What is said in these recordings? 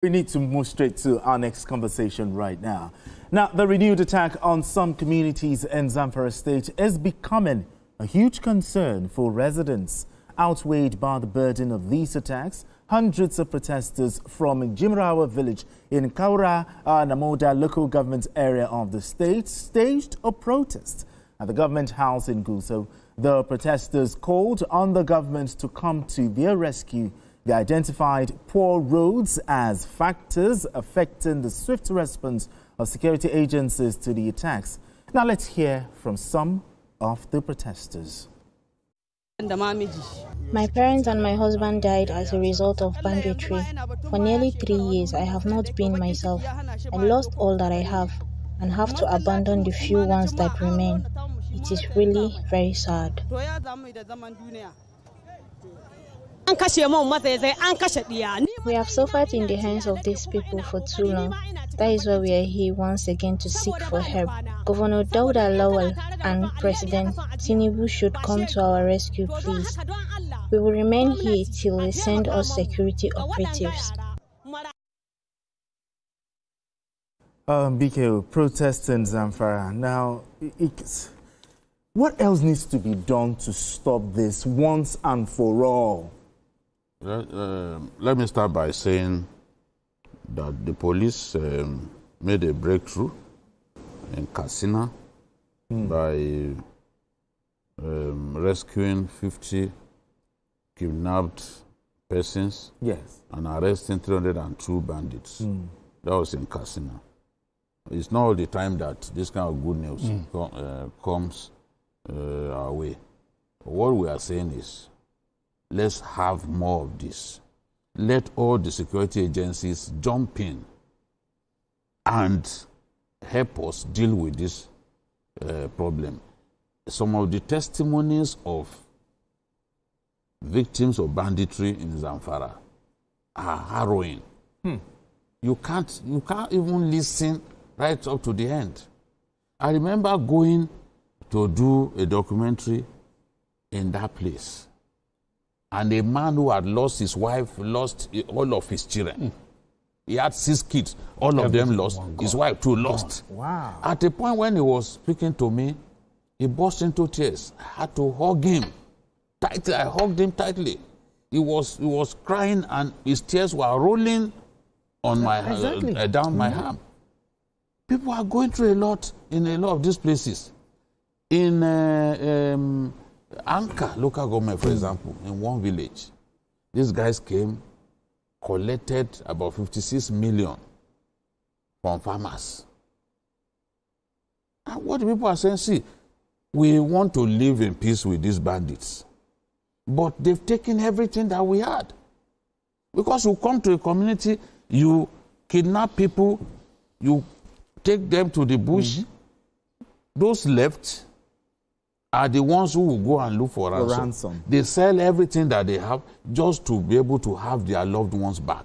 We need to move straight to our next conversation right now. Now, the renewed attack on some communities in Zamfara State is becoming a huge concern for residents. Outweighed by the burden of these attacks, hundreds of protesters from Jimrawa village in Kaura, Namoda local government area of the state staged a protest at the government house in Guso. The protesters called on the government to come to their rescue. They identified poor roads as factors affecting the swift response of security agencies to the attacks. Now let's hear from some of the protesters. My parents and my husband died as a result of banditry. For nearly 3 years, I have not been myself. I lost all that I have and have to abandon the few ones that remain. It is really very sad. We have suffered in the hands of these people for too long. That is why we are here once again to seek for help. Governor Dauda Lawal and President Tinubu should come to our rescue, please. We will remain here till they send us security operatives. BKO, protests in Zamfara. Now, what else needs to be done to stop this once and for all? Let me start by saying that the police made a breakthrough in Katsina by rescuing 50 kidnapped persons and arresting 302 bandits. That was in Katsina. It's not all the time that this kind of good news comes our way. What we are saying is, let's have more of this. Let all the security agencies jump in and help us deal with this problem. Some of the testimonies of victims of banditry in Zamfara are harrowing. You can't even listen right up to the end. I remember going to do a documentary in that place. And a man who had lost his wife, lost all of his children. He had 6 kids, all of them lost. His wife too lost. Wow. At the point when he was speaking to me, he burst into tears. I had to hug him tightly. I hugged him tightly. He was crying and his tears were rolling on my down my arm. People are going through a lot in a lot of these places. In Anka local government, for example, in one village, these guys came, collected about 56 million from farmers. And what people are saying, see, we want to live in peace with these bandits, but they've taken everything that we had. Because you come to a community, you kidnap people, you take them to the bush, those left are the ones who will go and look for ransom. They sell everything that they have just to be able to have their loved ones back.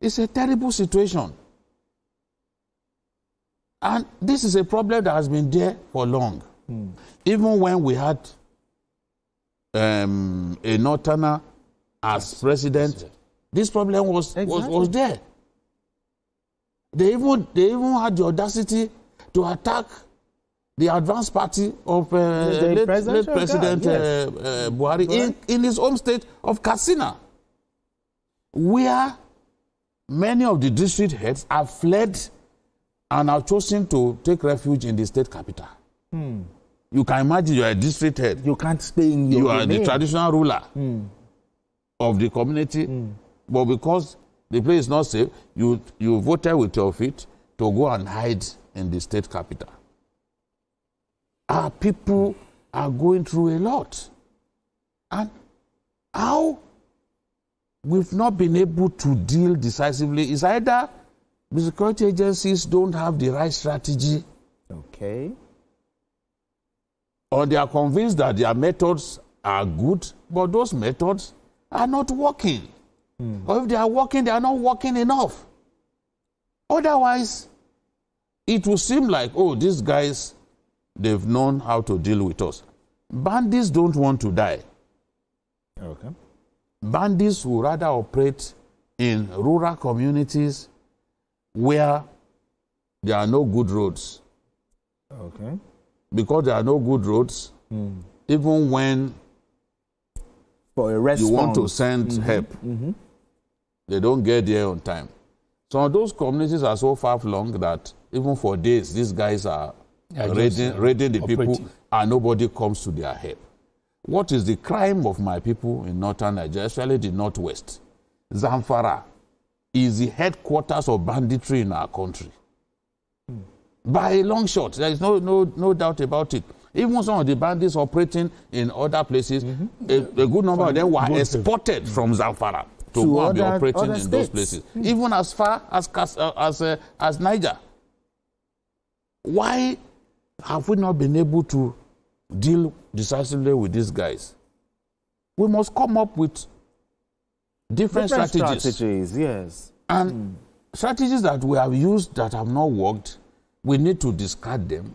It's a terrible situation. And this is a problem that has been there for long. Even when we had a Northerner as president, this problem was there. They even had the audacity to attack the advanced party of late President Buhari in his home state of Katsina, where many of the district heads have fled and have chosen to take refuge in the state capital. You can imagine you are a district head. You can't stay in your You are the traditional ruler of the community, but because the place is not safe, you voted with your feet to go and hide in the state capital. Our people are going through a lot. And how we've not been able to deal decisively is either the security agencies don't have the right strategy, or they are convinced that their methods are good, but those methods are not working. Or if they are working, they are not working enough. Otherwise, it will seem like, oh, these guys, they've known how to deal with us. Bandits don't want to die. Bandits will rather operate in rural communities where there are no good roads. Okay. Because there are no good roads, even when for a response, you want to send help, they don't get there on time. Some of those communities are so far flung that even for days, these guys are raiding the people and nobody comes to their help. What is the crime of my people in northern Nigeria, especially the northwest? Zamfara is the headquarters of banditry in our country. By a long shot, there is no doubt about it. Even some of the bandits operating in other places, a good number of them were exported from Zamfara to go and be operating in those places, even as far as Niger. Why have we not been able to deal decisively with these guys? We must come up with different strategies. Yes. And strategies that we have used that have not worked, we need to discard them.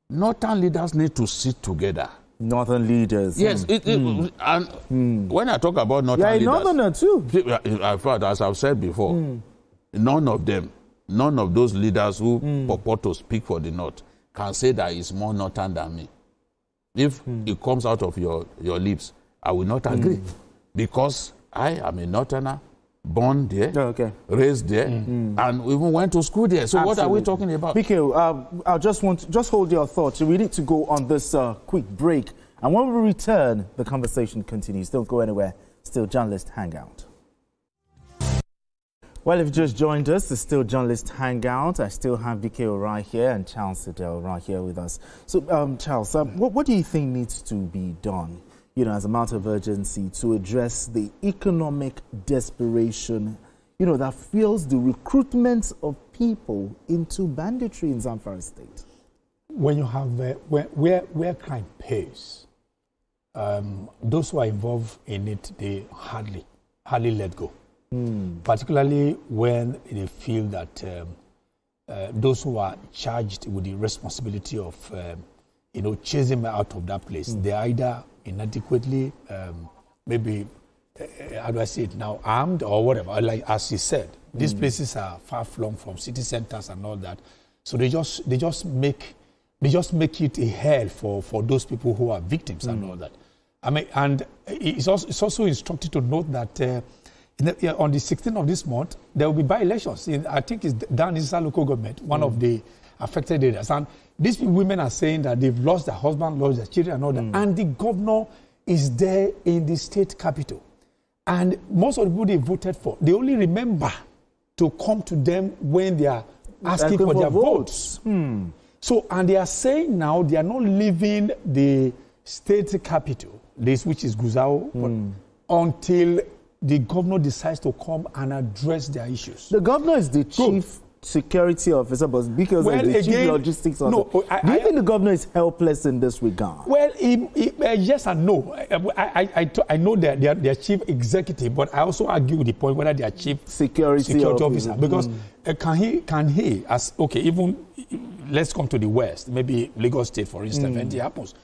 Northern leaders need to sit together. Northern leaders. Yes. And when I talk about northern leaders... Yeah, northern too. In fact, as I've said before, none of them, none of those leaders who purport to speak for the North can say that he's more northern than me. If it comes out of your lips, I will not agree. Because I am a northerner, born there, raised there, and even went to school there. So what are we talking about? BK, I just hold your thoughts. We need to go on this quick break. And when we return, the conversation continues. Don't go anywhere. Still Journalist Hangout. Well, if you just joined us, it's Still Journalist Hangout. I still have BK right here and Charles Siddell right here with us. So, Charles, what do you think needs to be done, as a matter of urgency to address the economic desperation, that fuels the recruitment of people into banditry in Zamfara State? When you have where crime pays, those who are involved in it, they hardly let go. Particularly when they feel that those who are charged with the responsibility of, chasing them out of that place, they either inadequately, maybe, how do I say it now, armed or whatever. Like as you said, these places are far flung from city centers and all that, so they just make it a hell for those people who are victims and all that. I mean, and it's also instructive to note that. On the 16th of this month, there will be by-elections. I think it's down in Isa local government, one of the affected areas. And these women are saying that they've lost their husband, lost their children, and all that. And the governor is there in the state capital. And most of the people they voted for, they only remember to come to them when they are asking for their votes. So, and they are saying now they are not leaving the state capital, which is Gusau, until the governor decides to come and address their issues. The governor is the chief security officer, but because the chief logistics officer. Do you think the governor is helpless in this regard? Well, yes and no. I know that they are chief executive, but I also argue with the point whether they are chief security officer. Because can he, even let's come to the West, maybe Lagos State, for instance, when it happens.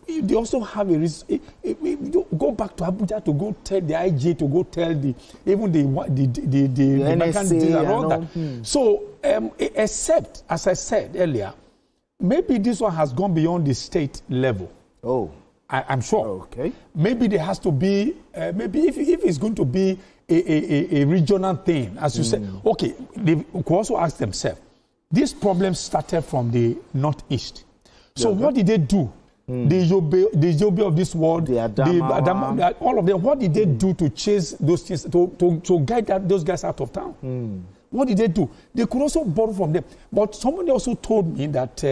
They also have a risk. Go back to Abuja to go tell the IG, to go tell the NSA and all that. So, except, as I said earlier, maybe this one has gone beyond the state level. Oh. I'm sure. Okay. Maybe there has to be, maybe if it's going to be a regional thing, as you said, okay, they could also ask themselves, this problem started from the northeast. So what did they do? The Yobe of this world, all of them, what did they do to chase those things, to guide those guys out of town? What did they do? They could also borrow from them. But somebody also told me that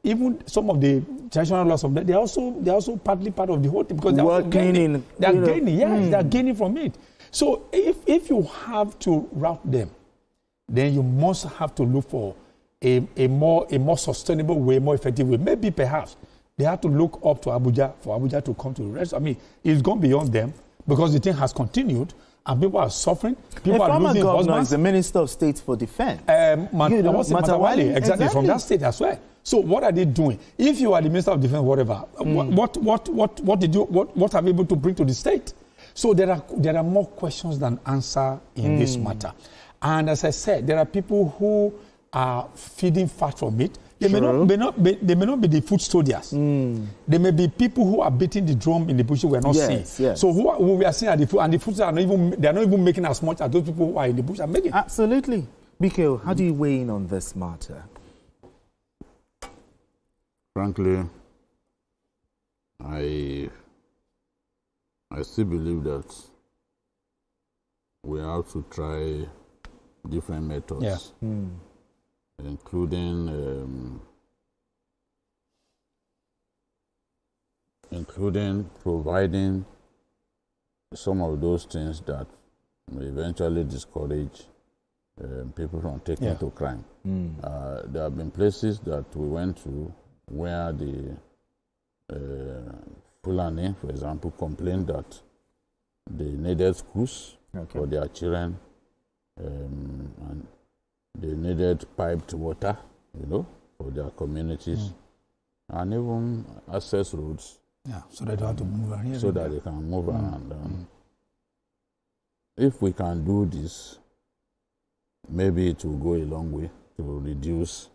even some of the traditional laws of them, they're also partly part of the whole thing, because they're gaining. They're gaining from it. So if you have to route them, then you must have to look for a more sustainable way, more effective way. Maybe perhaps they have to look up to Abuja for Abuja to come to the rest. I mean, it's gone beyond them because the thing has continued and people are suffering. People are losing husbands. Is the Minister of State for Defense. Matawale, exactly, from that state as well. So what are they doing? If you are the Minister of Defense, whatever, what have you able to bring to the state? So there are more questions than answer in this matter. And as I said, there are people who are feeding fat from it. They may not be the food soldiers. There may be people who are beating the drum in the bush we are not seeing. Yes. So who we are seeing are the food, and the foods are not even making as much as those people who are in the bush are making. Absolutely. Biko, how do you weigh in on this matter? Frankly, I still believe that we have to try different methods, including providing some of those things that may eventually discourage people from taking to crime. There have been places that we went to where the Fulani, for example, complained that they needed schools for their children, and they needed piped water, for their communities, and even access roads. Yeah, so they don't have to move around. So that they can move around. If we can do this, maybe it will go a long way to reduce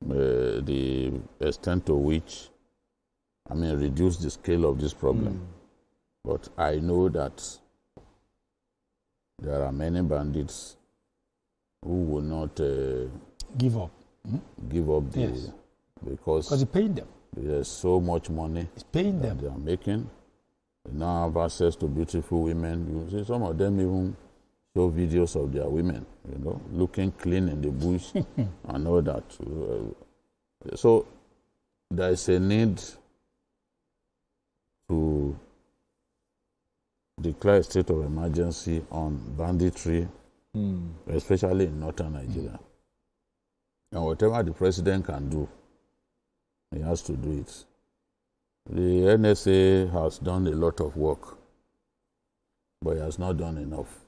the extent to which, reduce the scale of this problem. But I know that there are many bandits who will not give up. Give up because it's paying them. There's so much money it's paying them. They are making. They now have access to beautiful women. You see, some of them even show videos of their women, looking clean in the bush and all that. So there is a need to declare a state of emergency on banditry, especially in northern Nigeria. And whatever the president can do, he has to do it. The NSA has done a lot of work, but he has not done enough.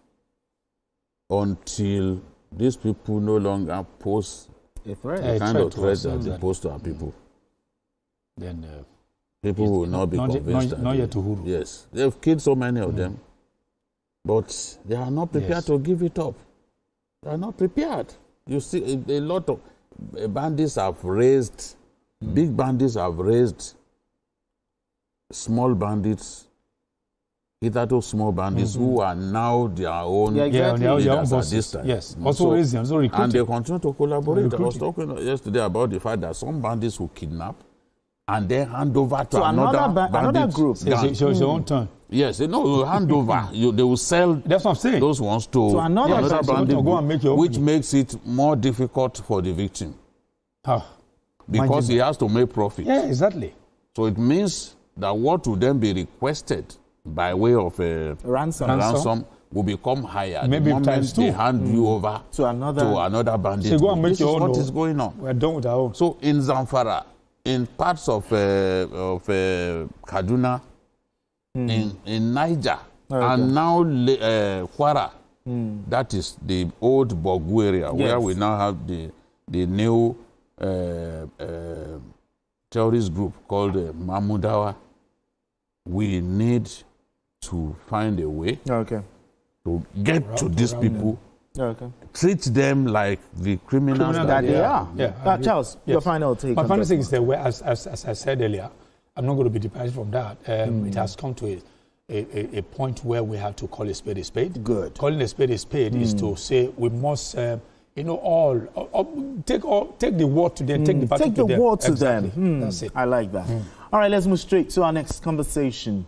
Until these people no longer pose the kind of threat that they pose to our people, then people will not be convinced. Not yet to Huru. Yes, they've killed so many of them, but they are not prepared to give it up. They are not prepared. You see, a lot of bandits have raised, big bandits have raised small bandits, hitherto small bandits who are now their own leaders at this time. Yes, also raising, also recruiting. And they continue to collaborate. I was talking yesterday about the fact that some bandits will kidnap and then hand over to another group. It's your own turn. Yes, they will hand over. They will sell That's what I'm saying. those ones to another bandit group, which makes it more difficult for the victim. Because he has to make profit. Yeah, exactly. So it means that what will then be requested by way of a ransom will become higher. Maybe the moment times two. They hand you over to another bandit. So go and make this your is own. What is going on. We're done with our own. So in Zamfara, in parts of Kaduna, in Niger, and now Kwara, that is the old Bogu area, where we now have the new terrorist group called Mahmudawa. We need to find a way to get to these people, treat them like the criminals that they are. Charles, your final take. My final thing is that, as I said earlier, I'm not going to be departed from that. It has come to a point where we have to call a spade a spade. Good. Calling a spade is to say we must, take the word to them, take the party to them. Take the word to them. That's it. I like that. All right, let's move straight to our next conversation.